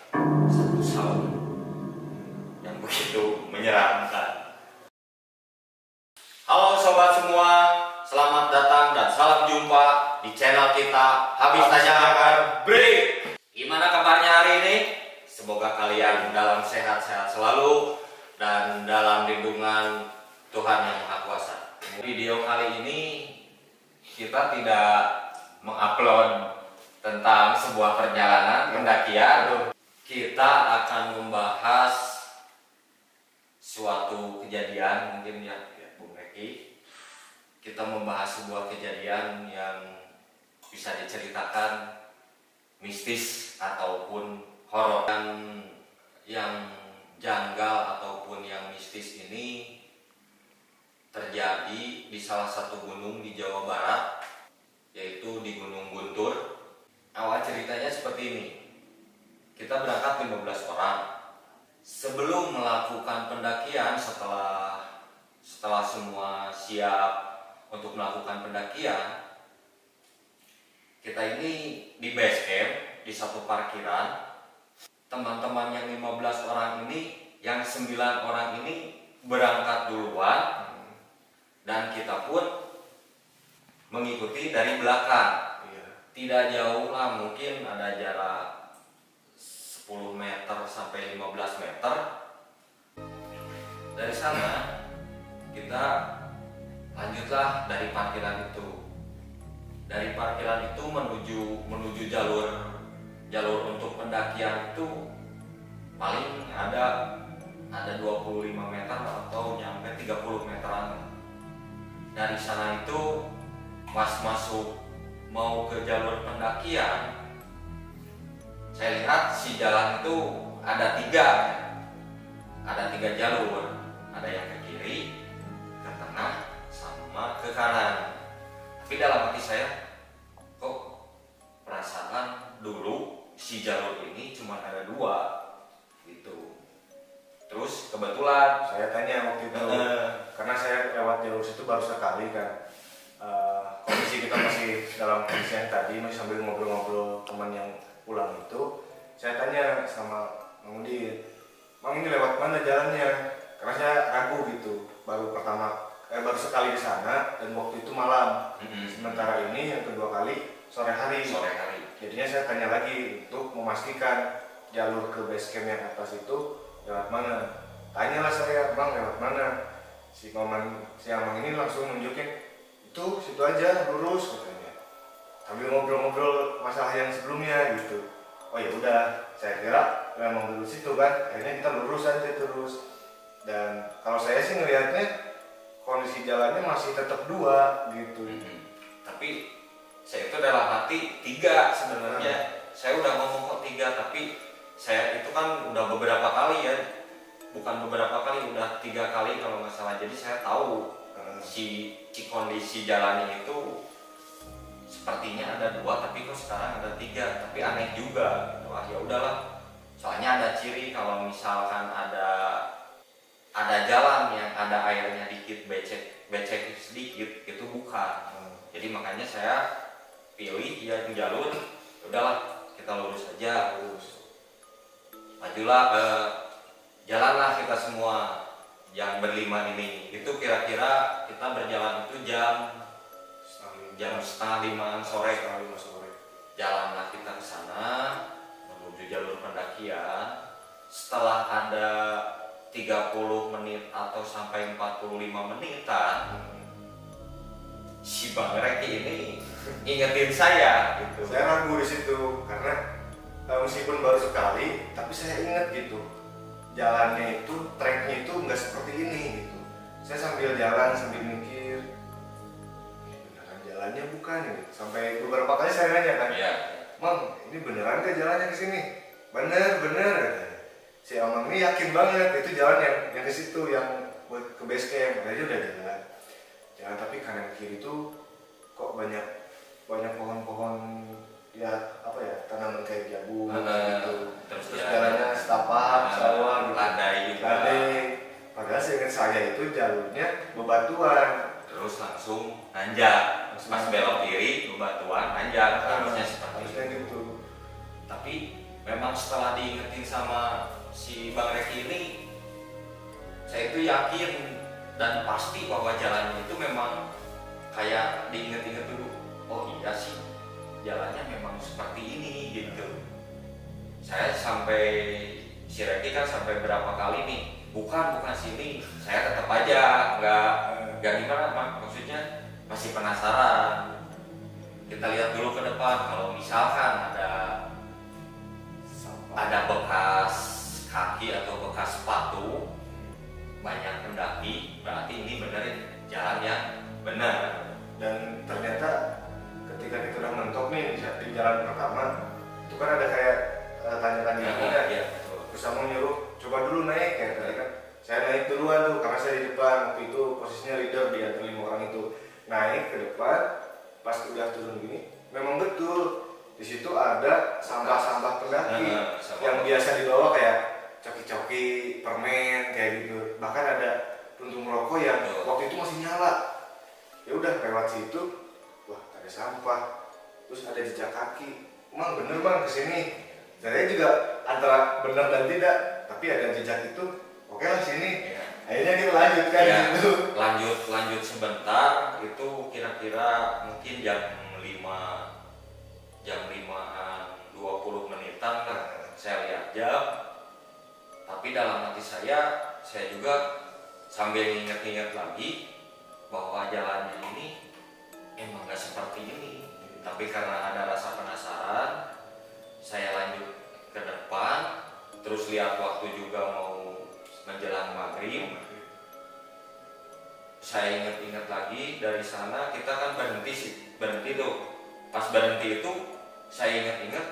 satu sound yang begitu menyeramkan. Halo sobat semua, selamat datang dan salam jumpa di channel kita Habis Tajakan Break. Gimana kabarnya hari ini? Semoga kalian dalam sehat-sehat selalu dan dalam lindungan Tuhan Yang Maha Kuasa. Video kali ini kita tidak mengupload tentang sebuah perjalanan pendakian. Kita akan membahas suatu kejadian, mungkin ya Bung Reki. Kita membahas sebuah kejadian yang bisa diceritakan mistis ataupun horor. Yang janggal ataupun yang mistis ini terjadi di salah satu gunung di Jawa Barat, yaitu di Gunung Guntur. Awal ceritanya seperti ini. Kita berangkat 15 orang. Sebelum melakukan pendakian, setelah semua siap untuk melakukan pendakian, kita ini di base camp di satu parkiran. Teman-teman yang 15 orang ini, yang 9 orang ini berangkat duluan, dan kita pun mengikuti dari belakang. Tidak jauh lah, mungkin ada jarak 10 meter sampai 15 meter. Dari sana kita lanjutlah dari parkiran itu. Dari parkiran itu menuju jalur untuk pendakian itu paling ada 25 meter atau nyampe 30 meteran. Dari sana itu pas masuk mau ke jalur pendakian, saya lihat si jalan itu ada 3 jalur, ada yang ke kiri, ke tengah, sama ke kanan. Tapi dalam hati saya, kok perasaan dulu si jalur ini cuma ada 2 gitu. Terus kebetulan saya tanya waktu itu, karena saya lewat jalur situ baru sekali kan. Kondisi kita masih dalam kondisi yang tadi, masih sambil ngobrol-ngobrol teman yang pulang itu. Saya tanya sama Mang Udin, Mang ini lewat mana jalannya? Karena saya ragu gitu, baru sekali di sana dan waktu itu malam. Sementara ini yang kedua kali sore hari. Jadinya saya tanya lagi untuk memastikan jalur ke base camp yang atas itu lewat mana. Tanyalah saya, Bang lewat mana? Si Amang ini langsung nunjukin, itu situ aja lurus katanya. Sambil ngobrol-ngobrol masalah yang sebelumnya gitu. Oh ya udah, saya kira memang lurus situ kan. Akhirnya kita lurus aja terus. Dan kalau saya sih ngelihatnya kondisi jalannya masih tetap 2 gitu. Tapi saya itu dalam hati 3 sebenarnya. Saya udah ngomong kok 3, tapi saya itu kan udah beberapa kali ya. Bukan beberapa kali, udah 3 kali kalau nggak salah. Jadi saya tahu si kondisi jalannya itu sepertinya ada 2, tapi kok sekarang ada 3. Tapi aneh juga. Wah ya udahlah. Soalnya ada ciri kalau misalkan ada jalan yang ada airnya dikit, becek sedikit, itu bukan. Jadi makanya saya pilih yang jalur. Udahlah, kita lurus aja, majulah, jalanlah kita semua yang berlima ini. Itu kira-kira kita berjalan itu jam 4:30 sore. Jalanlah kita ke sana menuju jalur pendakian. Setelah ada 30 menit atau sampai 45 menitan, si Bang Reki ini ingetin saya gitu. Saya ragu di situ karena meskipun baru sekali, tapi saya ingat gitu. Jalannya itu, treknya itu nggak seperti ini gitu. Saya sambil jalan sambil mikir, beneran jalannya bukan gitu. Sampai beberapa kali saya nanya kan, Mang, ini beneran ke jalannya ke sini? Bener. Si Amang ini yakin banget itu jalan yang ke situ, yang buat ke base camp. Aja udah jalan, tapi kanan kiri itu kok banyak pohon-pohon ya apa ya, tanaman kayak jagung gitu. Terus jalannya setapak, sawah gitu. Landai. Padahal seingat saya itu jalurnya bebatuan. Terus langsung nanjak. Pas belok kiri bebatuan nanjak. Harusnya seperti itu. Tapi memang setelah diingetin sama si Bang Reki ini, saya itu yakin dan pasti bahwa jalannya itu memang kayak diinget-inget dulu. Oh iya sih, jalannya memang seperti ini gitu. Saya sampai si Reki kan sampai berapa kali nih, bukan sini, saya tetap aja nggak gimana, maksudnya masih penasaran. Kita lihat dulu ke depan, kalau misalkan ada bekas kaki atau bekas sepatu banyak pendaki, berarti ini benerin jalan yang benar. Dan ternyata ketika kita udah mentok nih di jalan pertama itu kan ada kayak tanya-tanya ya, terus kamu nyuruh coba dulu naik ya tadi kan. Saya naik duluan tuh karena saya di depan, waktu itu posisinya leader di antara 5 orang itu. Naik ke depan, pas udah turun gini memang betul di situ ada sampah-sampah pendaki yang biasa dibawa kayak coki-coki, permen kayak gitu. Bahkan ada puntung rokok yang waktu itu masih nyala. Ya udah lewat situ, wah ada sampah, terus ada jejak kaki. Emang bener bang kesini. Saya juga antara bener dan tidak, tapi ada jejak itu. Oke lah sini. Ya. Akhirnya kita lanjutkan ya, gitu. Lanjut sebentar, itu kira-kira mungkin jam 5-an 20 menitan lah. Saya lihat jam. Tapi dalam hati saya juga sambil ingat-ingat lagi bahwa jalannya ini emang gak seperti ini. Tapi karena ada rasa penasaran, saya lanjut ke depan. Terus lihat waktu juga mau menjelang maghrib. Saya ingat-ingat lagi dari sana kita kan berhenti tuh. Pas berhenti itu saya ingat-ingat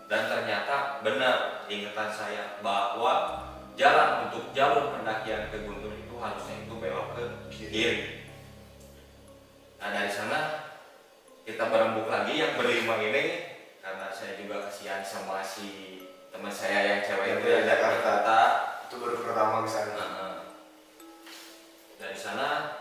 dan ternyata benar ingatan saya bahwa jalan untuk jalur pendakian ke Guntur itu harusnya itu belok ke kiri. Nah dari sana kita berembuk lagi yang berlima ini, karena saya juga kasihan sama si teman saya yang cewek itu yang dari Jakarta. Itu baru pertama ke sana. Dari sana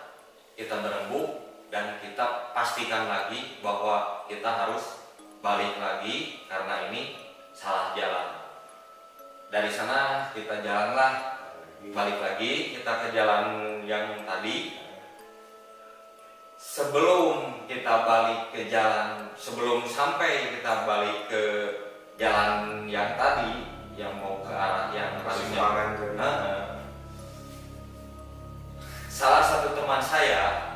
kita berembuk dan kita pastikan lagi bahwa kita harus balik lagi karena ini salah jalan. Dari sana kita jalanlah balik lagi, kita ke jalan yang tadi. Sebelum sampai kita balik ke jalan yang tadi yang mau ke arah yang harusnya salah satu teman saya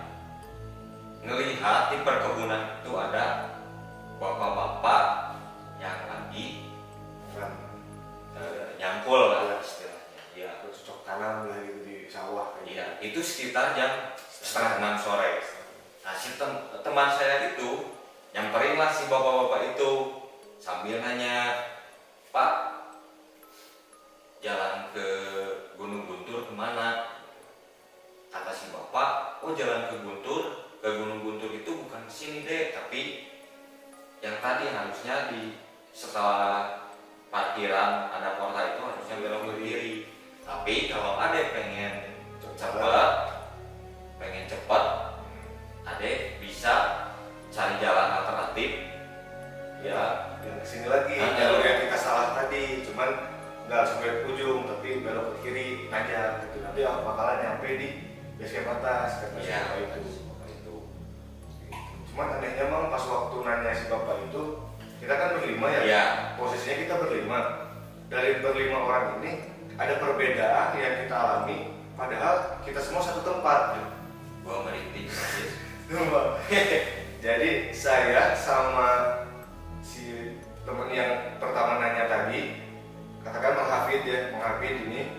ngelihat di perkebunan itu ada bapak-bapak yang lagi nyangkul lah istilahnya. Ya, cocok tanam lah gitu di sawah. Iya, itu sekitar jam 5:30 sore. Nah, si teman saya itu nyamperin lah si bapak-bapak itu sambil nanya, Pak, jalan ke Gunung Guntur kemana? Kata si bapak, oh jalan ke Gunung Guntur itu bukan ke sini deh, tapi yang tadi harusnya setelah parkiran ada portal itu harusnya belok ke kiri. Tapi kalau ada pengen cepat, Ade bisa cari jalan alternatif ya yang kesini lagi jalur yang kita salah tadi, cuman nggak sampai ujung tapi belok ke kiri aja gitu. Nanti bakalan nyampe di base camp atas kata si bapak itu. Cuman anehnya memang pas waktu nanya si bapak itu, kita kan berlima ya. Posisinya kita berlima. Dari berlima orang ini ada perbedaan yang kita alami, padahal kita semua satu tempat. Gua merintih. Jadi saya sama si temen yang pertama nanya tadi, katakan Bang Hafid ini,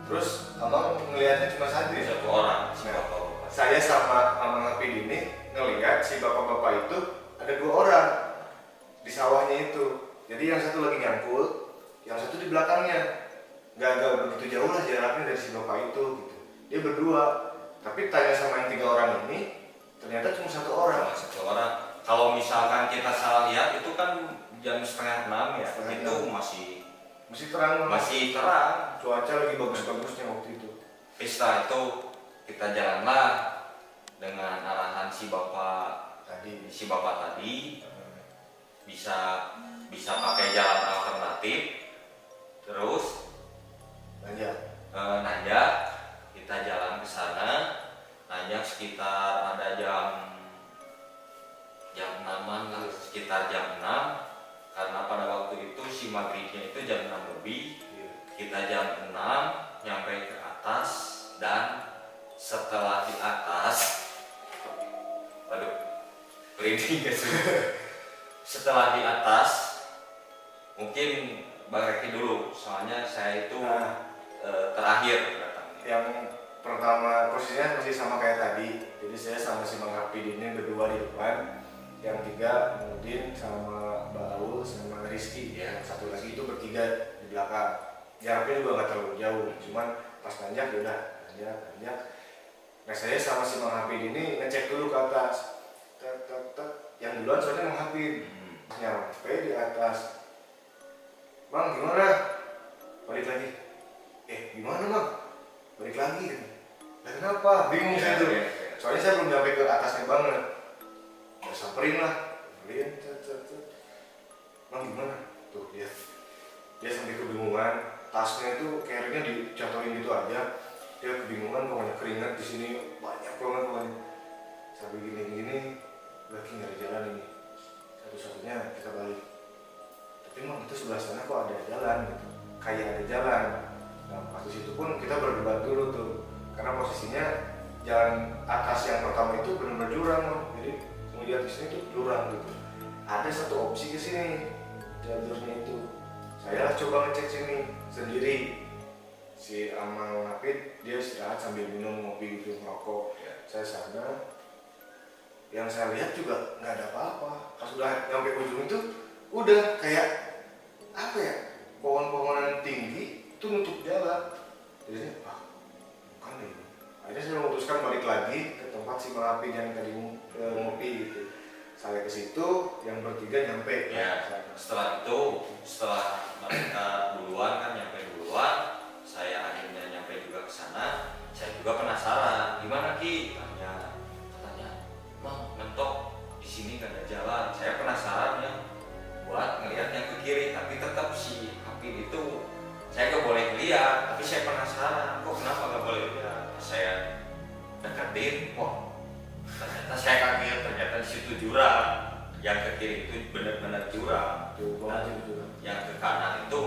terus abang ngelihatnya cuma satu orang. Saya sama Bang Hafid ini ngelihat si bapak-bapak itu ada 2 orang di sawahnya itu. Jadi yang satu lagi nyangkul, yang satu di belakangnya. Gak begitu jauh lah jaraknya dari si bapak itu gitu. Dia berdua. Tapi tanya sama yang 3 orang ini, ternyata cuma 1 orang. Kalau misalkan kita salah lihat itu kan jam 5:30 ya. Itu masih terang. Cuaca lagi bagus-bagusnya waktu itu. Setelah itu kita jalanlah dengan arahan si bapak tadi bisa bisa pakai jalan alternatif, terus nanjak, kita jalan ke sana, nanjak sekitar ada jam 6-an lah, sekitar jam 6, karena pada waktu itu si maghribnya itu jam 6 lebih. Kita jam 6 nyampe ke atas, dan setelah di atas, waduh, merinding ya sih. Setelah di atas, mungkin Bang Reki dulu, soalnya saya itu terakhir datang. Yang pertama posisinya masih sama kayak tadi, jadi saya sama si Bang Hafid ini berdua di depan, yang tiga Mudin sama Mbak Aul sama Rizky, yang satu lagi itu bertiga di belakang. Jaraknya juga nggak terlalu jauh, cuman pas nanjak ya udah nanjak. Nah saya sama si Bang Hafid ini ngecek dulu ke atas, yang duluan soalnya Bang Hafid. Nyampe di atas, Bang gimana? Balik lagi. Gimana Bang? Balik lagi. Nah, kenapa? Bingung saya tuh. Soalnya saya belum nyampe ke atasnya banget. Ya samperin lah. Bang gimana? Tuh dia sampai kebingungan. Tasnya itu carry-nya dijatuhin gitu aja. Dia kebingungan, pokoknya keringat di sini banyak banget pokoknya. Sampai gini-gini, lagi nggak ada jalan ini. Satu-satunya kita balik. Tapi emang itu sebelah sana kok ada jalan gitu. Kayak ada jalan. Nah pas di situ pun kita berdebat dulu tuh. Karena posisinya jalan atas yang pertama itu benar-benar jurang loh. Jadi melihat di sini tuh jurang gitu. Ada satu opsi ke sini jalurnya itu. Saya coba ngecek sini sendiri. Si Amal Hafid dia istirahat sambil minum ngopi gitu, ngerokok. Saya sana. Yang saya lihat juga nggak ada apa-apa. Pas udah nyampe ujung itu udah kayak apa ya, pohon-pohonan tinggi itu nutup jalan. Jadi bukan ini. Akhirnya saya memutuskan balik lagi ke tempat si Bang Hafid yang tadi ngopi gitu. Saya ke situ, yang bertiga nyampe. Setelah itu, setelah mereka duluan kan nyampe duluan, saya akhirnya nyampe juga ke sana. Saya juga penasaran, gimana Ki? Katanya, Bang, mentok di sini gak ada jalan. Saya penasaran yang buat ngelihat yang ke kiri, tapi tetap si Hafid itu saya gak boleh lihat. Tapi saya penasaran, kok kenapa gak boleh lihat? Saya deketin, ternyata saya kaget, ternyata di situ jurang. Yang ke kiri itu benar-benar jurang. Dan yang ke kanan itu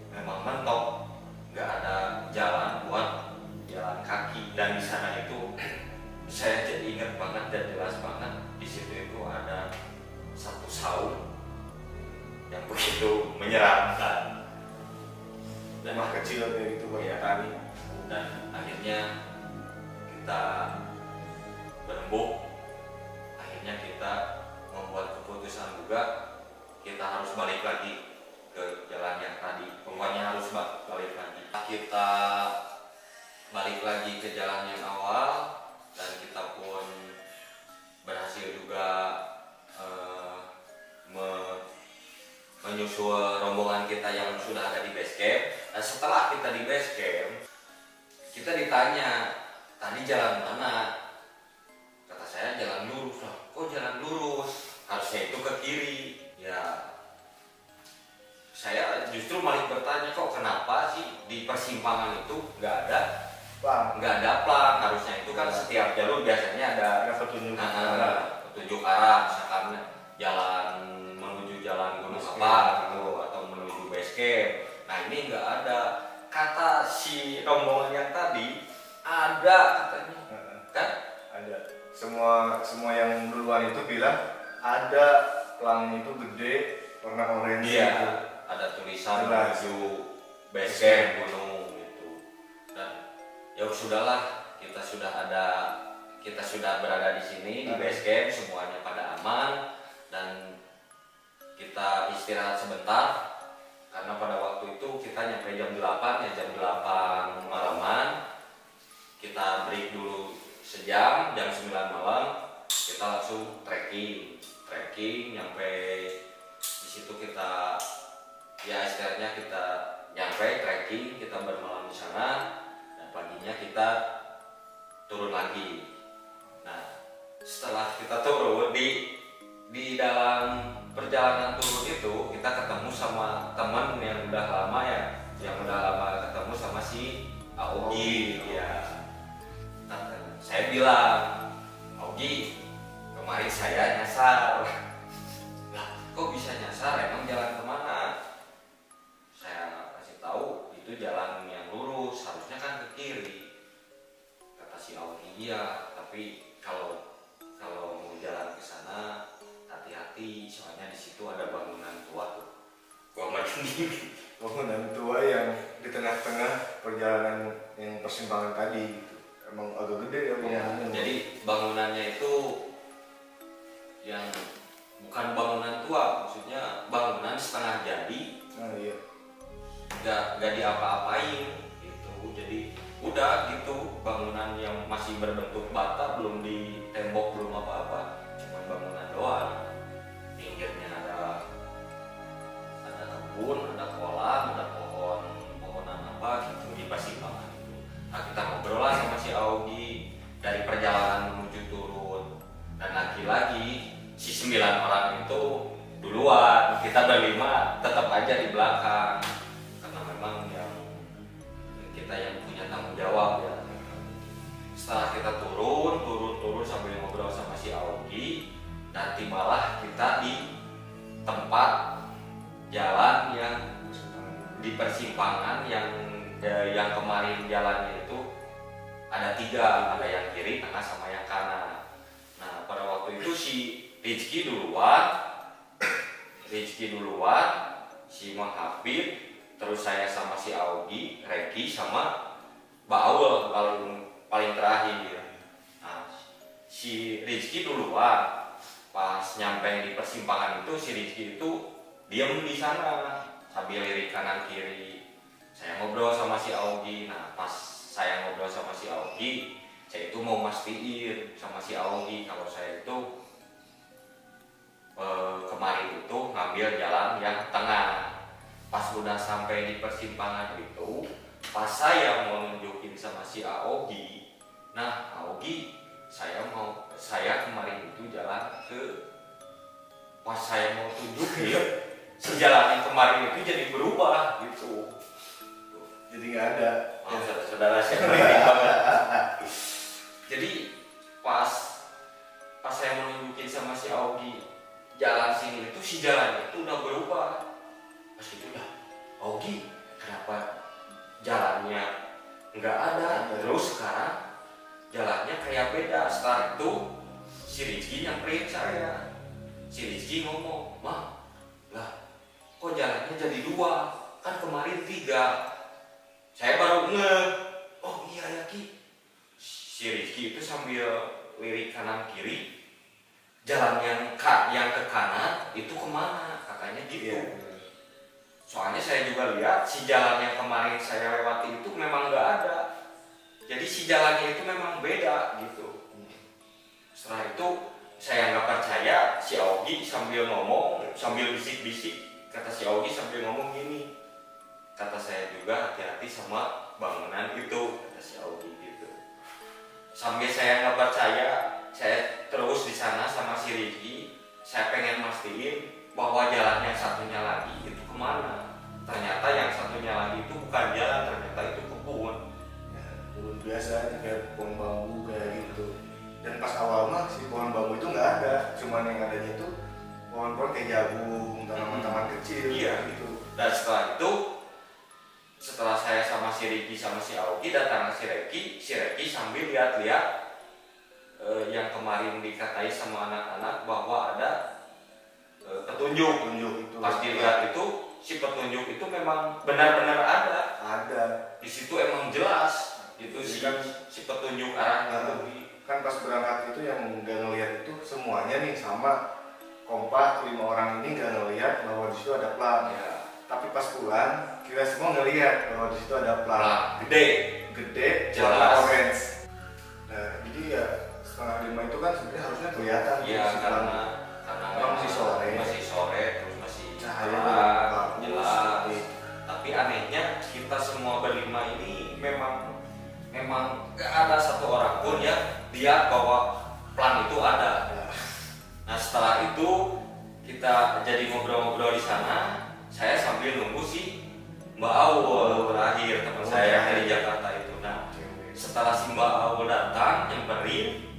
memang mentok, nggak ada jalan buat jalan kaki. Dan di sana itu saya jadi ingat banget dan jelas banget, di situ itu ada satu saung yang begitu menyeramkan. Dan kecil kayak gitu buat tani. Dan akhirnya kita berembuk, akhirnya kita membuat keputusan juga, kita harus balik lagi ke jalan yang tadi. Pokoknya harus balik lagi. Kita balik lagi ke jalan yang awal, dan kita pun berhasil juga menyusul rombongan kita yang sudah ada di base camp. Dan setelah kita di base camp, kita ditanya, tadi jalan mana? Kata saya jalan lurus. Lah, kok jalan lurus? Harusnya itu ke kiri. Ya, saya justru malah bertanya, kok kenapa sih di persimpangan itu nggak ada plang? Harusnya itu kan setiap jalur biasanya ada petunjuk arah, misalkan jalan menuju jalan gunung apa gitu, atau menuju base camp. Nah ini nggak ada. Kata si rombongan yang tadi ada katanya, kan? Ada. Semua yang duluan itu bilang ada pelangnya itu gede, warna oranye. Iya, gitu. Ada tulisan menuju base camp gunung gitu. Dan ya sudahlah, kita sudah berada di sini di base camp, semuanya pada aman, dan kita istirahat sebentar. Karena pada waktu itu kita nyampe jam 8 malaman. Kita break dulu sejam, jam 9 malam kita langsung trekking nyampe di situ. Kita ya istilahnya kita nyampe trekking, kita bermalam di sana, dan paginya kita turun lagi. Nah setelah kita turun di di dalam perjalanan turun itu kita ketemu sama teman yang udah lama ya, yang udah lama ketemu sama si Augie ya. Nah, saya bilang, Augie, kemarin saya nyasar. Lah, kok bisa nyasar? Emang jalan kemana? Saya kasih tahu itu jalan yang lurus, harusnya kan ke kiri. Kata si Augie, iya, tapi kalau mau jalan ke sana hati-hati, soalnya di situ ada bangunan tua tuh. Gua makin gini. Bangunan tua yang di tengah-tengah perjalanan yang persimpangan tadi gitu. Emang agak gede ya bangunannya. Jadi bangunannya itu yang bukan bangunan tua, maksudnya bangunan setengah jadi. Nah, iya. Gak diapa-apain gitu. Jadi udah gitu, bangunan yang masih berbentuk bata, belum ditembok, belum apa-apa, cuma bangunan doang. Pinggirnya ada kebun, ada kolam, ada pohonan apa gitu di persimpangan itu. Nah, kita ngobrol lah sama si Augie dari perjalanan menuju turun, dan lagi-lagi si 9 orang itu duluan, kita berlima tetap aja di belakang karena memang kita yang punya tanggung jawab ya. Setelah kita turun sambil ngobrol sama si Augie, dan tibalah kita di tempat jalan yang di persimpangan yang kemarin jalannya itu ada 3, ada yang kiri, tengah, sama yang kanan. Nah, pada waktu itu si Rizky duluan, si Mahafid, terus saya sama si Augie, Reki, sama Baul paling terakhir. Nah, si Rizky duluan, pas nyampe di persimpangan itu si Rizky itu diam di sana sambil lirik kanan kiri. Saya ngobrol sama si Augie. Nah, pas saya ngobrol sama si Augie, saya itu mau mastiin sama si Augie kalau saya itu kemarin itu ngambil jalan yang tengah. Pas udah sampai di persimpangan itu, pas saya mau nunjukin sama si Augie, nah Augie, saya kemarin itu jalan ke, pas saya mau tunjukin si jalan yang kemarin itu jadi berubah gitu. Jadi nggak ada. Saudara saya merinding banget. Jadi pas saya mau nunjukin sama si Augie jalan sini itu, si jalan itu udah berubah. Pas itu ya, Augie, kenapa jalannya nggak ada? Terus sekarang jalannya kayak beda. Setelah itu si Rizky nyamperin saya. Si Rizky ngomong, "Mah, lah kok jalannya jadi 2? Kan kemarin 3. Saya baru ngeh, oh iya ya Ki. Si Rizky itu sambil lirik kanan kiri, jalan yang ke kanan itu kemana? Katanya gitu. Iya. Soalnya saya juga lihat si jalan yang kemarin saya lewati itu memang nggak ada. Jadi si jalannya itu memang beda gitu. Setelah itu saya nggak percaya, si Augie sambil ngomong, sambil bisik-bisik. Kata si Augie sambil ngomong gini, kata saya juga hati-hati sama bangunan itu, kata si Augie gitu. Sambil saya nggak percaya, saya terus di sana sama si Rizky. Saya pengen mastiin bahwa jalan yang satunya lagi itu kemana. Ternyata yang satunya lagi itu bukan jalan, ternyata itu kebun. Ya, kebun biasa kayak pohon bambu kayak gitu. Dan pas awal mah si pohon bambu itu nggak ada, cuman yang adanya itu pohon-pohon kayak jagung, tanaman-tanaman kecil. Iya gitu. Dan setelah itu, setelah saya sama si Ricky sama si Augie datang ke si Ricky sambil lihat-lihat yang kemarin dikatai sama anak-anak bahwa ada petunjuk itu. Pas dilihat itu, si petunjuk itu memang benar-benar ada. Di situ emang jelas itu si petunjuk arahnya. Kan pas berangkat itu yang nggak ngelihat itu semuanya nih sama kompak 5 orang ini nggak ngelihat bahwa di situ ada plat. Ya. Tapi pas pulang kita semua ngelihat bahwa di situ ada plat gede jelas, warna orange. Nah, jadi ya 4:30 itu kan sebenarnya harusnya kelihatan. Iya, karena masih sore terus masih cahaya jelas. Tapi anehnya kita semua berlima ini memang gak ada satu orang pun ya lihat bahwa plan itu ada. Nah, Nah setelah itu kita jadi ngobrol-ngobrol di sana, saya sambil nunggu si Mbak Aul terakhir teman saya yang dari Jakarta itu. Nah setelah si Mbak Aul datang nyamperin,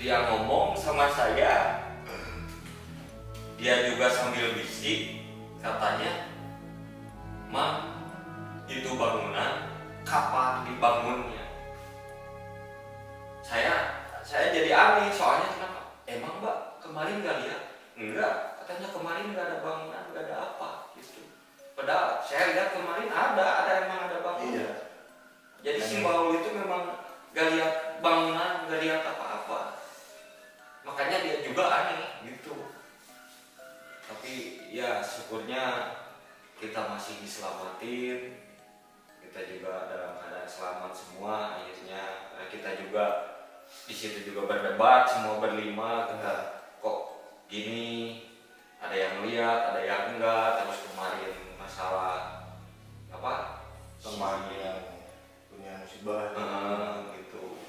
dia ngomong sama saya, dia juga sambil bisik katanya, "Ma, itu bangunan kapan dibangunnya?" Saya jadi aneh soalnya, kenapa? Emang Mbak kemarin nggak lihat? Enggak, katanya kemarin nggak ada bangunan, nggak ada apa gitu. Padahal saya lihat kemarin emang ada bangunan. Iya. Jadi si Mbak Aul itu memang nggak lihat bangunan, nggak lihat apa-apa. Makanya dia juga aneh gitu. Tapi ya syukurnya kita masih diselamatin, kita juga dalam keadaan selamat semua. Akhirnya kita juga di situ juga berdebat semua berlima, kita kok gini, ada yang lihat, ada yang enggak. Terus kemarin masalah apa, teman yang punya musibah gitu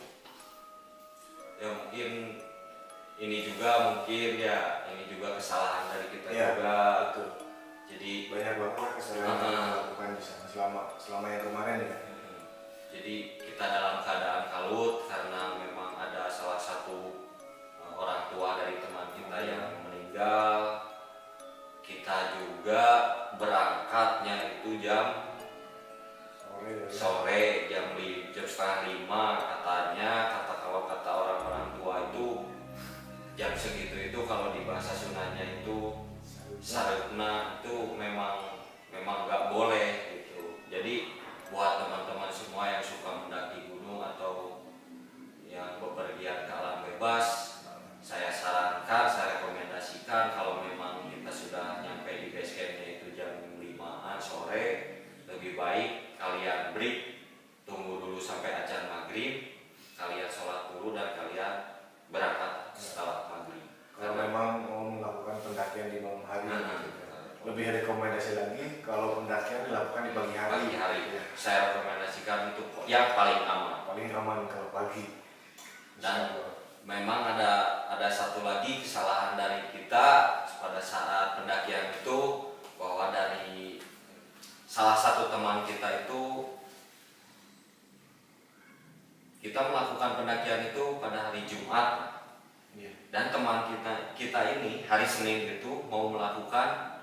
ya, mungkin ini juga kesalahan dari kita juga. Betul. Jadi banyak banget kesalahan yang dilakukan di sana selama yang kemarin ya. Jadi kita dalam keadaan kalut karena memang ada salah satu orang tua dari teman kita yang meninggal. Kita juga berangkatnya itu jam sore, jam 4:30 katanya. Kalau kata orang-orang tua itu jam segitu itu kalau di bahasa Sundanya itu sarepna itu memang nggak boleh gitu. Jadi buat teman-teman semua yang suka mendaki gunung atau yang bepergian ke alam bebas, saya sarankan, saya rekomendasikan kalau memang kita sudah nyampe di base campnya itu jam 5-an sore, lebih baik kalian break, tunggu dulu sampai azan maghrib, kalian sholat dulu dan kalian berangkat setelah maghrib. Kalau memang mau melakukan pendakian di malam hari, lebih rekomendasi lagi kalau pendakian dilakukan di pagi hari. Pagi hari, saya rekomendasikan itu yang paling aman. Paling aman kalau pagi. Dan memang ada satu lagi kesalahan dari kita pada saat pendakian itu, bahwa dari salah satu teman kita itu, kita melakukan pendakian itu pada hari Jumat. Dan teman kita ini hari Senin itu mau melakukan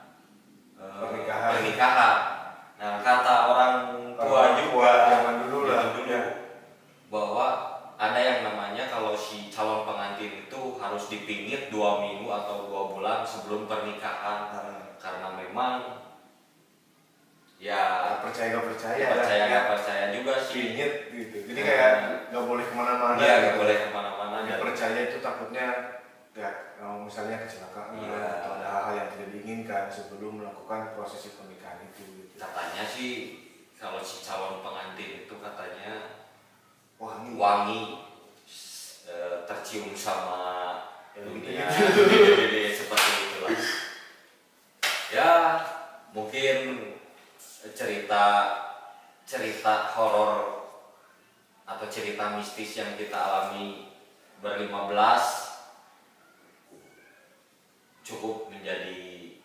pernikahan. Nah kata orang tua juga zaman dulu bahwa ada yang namanya kalau si calon pengantin itu harus dipingit 2 minggu atau 2 bulan sebelum pernikahan. Karena memang ya percaya nggak percaya juga sih. Pingit gitu. Jadi kayak nggak boleh kemana-mana. Iya, nggak boleh kemana-mana. Percaya itu takutnya misalnya kecelakaan atau ada hal-hal yang tidak diinginkan sebelum melakukan prosesi pernikahan itu. Gitu. Katanya sih kalau si calon pengantin itu katanya wangi tercium sama dunia seperti itulah. Ya mungkin cerita horor atau cerita mistis yang kita alami ber-15 cukup menjadi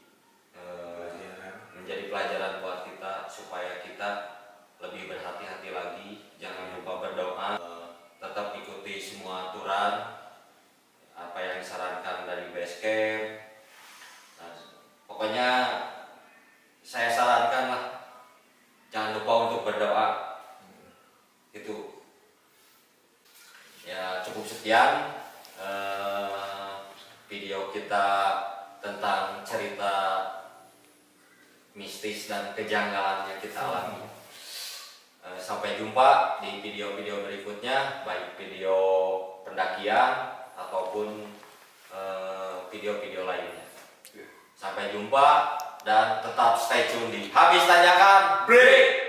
pelajaran buat kita, supaya kita lebih berhati-hati lagi. Jangan lupa berdoa, tetap ikuti semua aturan apa yang disarankan dari base camp. Nah, pokoknya saya sarankan lah, jangan lupa untuk berdoa. Itu ya, cukup sekian video kita tentang cerita mistis dan kejanggalan yang kita alami. Sampai jumpa di video-video berikutnya, baik video pendakian ataupun video-video lainnya. Sampai jumpa dan tetap stay tune di Habis Tanyakan Break.